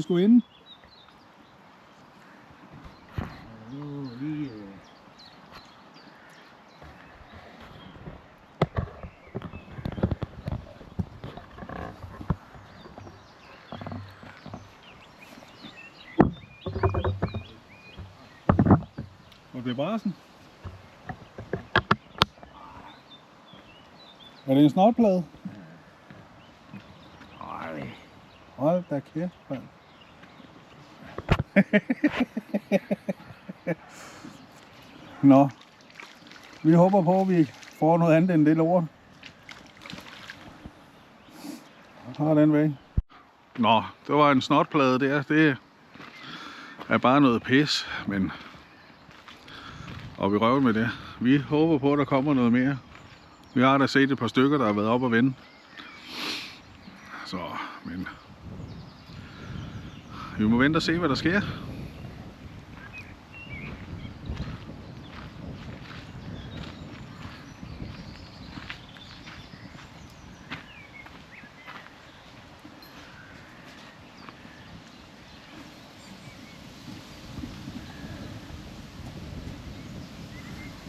sgu inde. Og det er brasen. Er det en snotplade? Nej. Hold da kæft, mand. Nå. Vi håber på, at vi får noget andet end det lort. Har den væk. Nå, det var en snotplade der. Det er bare noget pis, men... Og vi røver med det. Vi håber på, at der kommer noget mere. Vi har da set et par stykker, der har været op og vende. Så, men... Vi må vente og se, hvad der sker.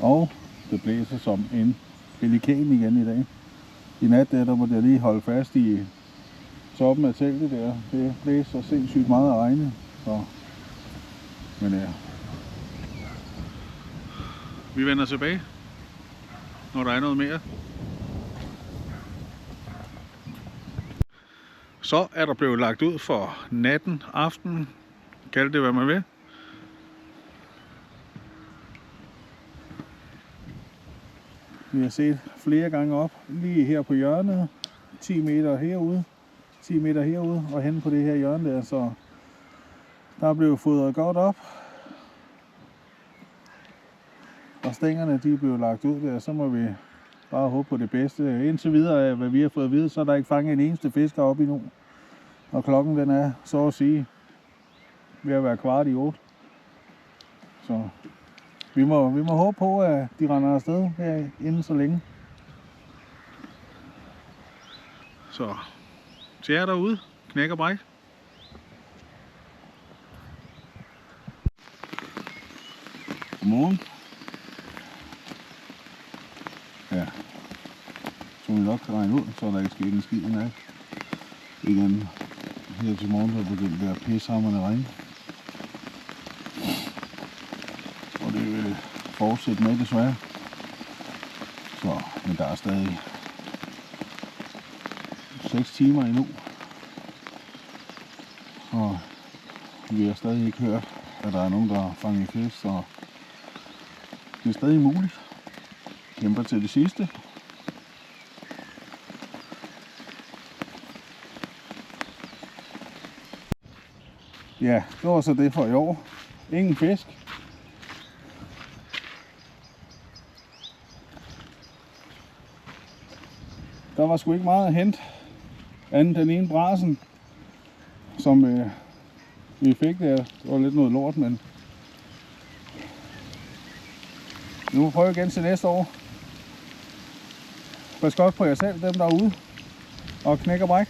Og det blæser som en pelikan igen i dag. I nat der måtte jeg lige holde fast i toppen af teltet der. Det blæser sindssygt meget af regnet. Så. Men ja. Vi vender tilbage, når der er noget mere. Så er der blevet lagt ud for natten, aften, kald det hvad man vil. Vi har set flere gange op, lige her på hjørnet, 10 meter herude, 10 meter herude og hen på det her hjørne der, så der er blevet fodret godt op. Og stængerne de er blevet lagt ud der, så må vi bare håbe på det bedste. Indtil videre, hvad vi har fået at vide, så er der ikke fanget en eneste fisker op endnu. Og klokken den er, så at sige, ved at være 7:15. Så vi må håbe på, at de render afsted her inden så længe. Så til jer derude, knæk og bræk. Godmorgen. Ja, som vi nok kan regne ud, så er der ikke sket en skid med. Igen, her til morgen er begyndt at være pissehamrende regn. Og det vil fortsætte med desværre. Så, men der er stadig 6 timer endnu. Og vi har stadig ikke hørt, at der er nogen, der har fanget fisk, så det er stadig muligt. Kæmper til det sidste. Ja, det var så det for i år. Ingen fisk. Der var sgu ikke meget at hente, andet den ene brasen, som vi fik der. Det var lidt noget lort, men nu må vi prøve igen til næste år. Pas godt på jer selv, dem derude, og knæk og bræk.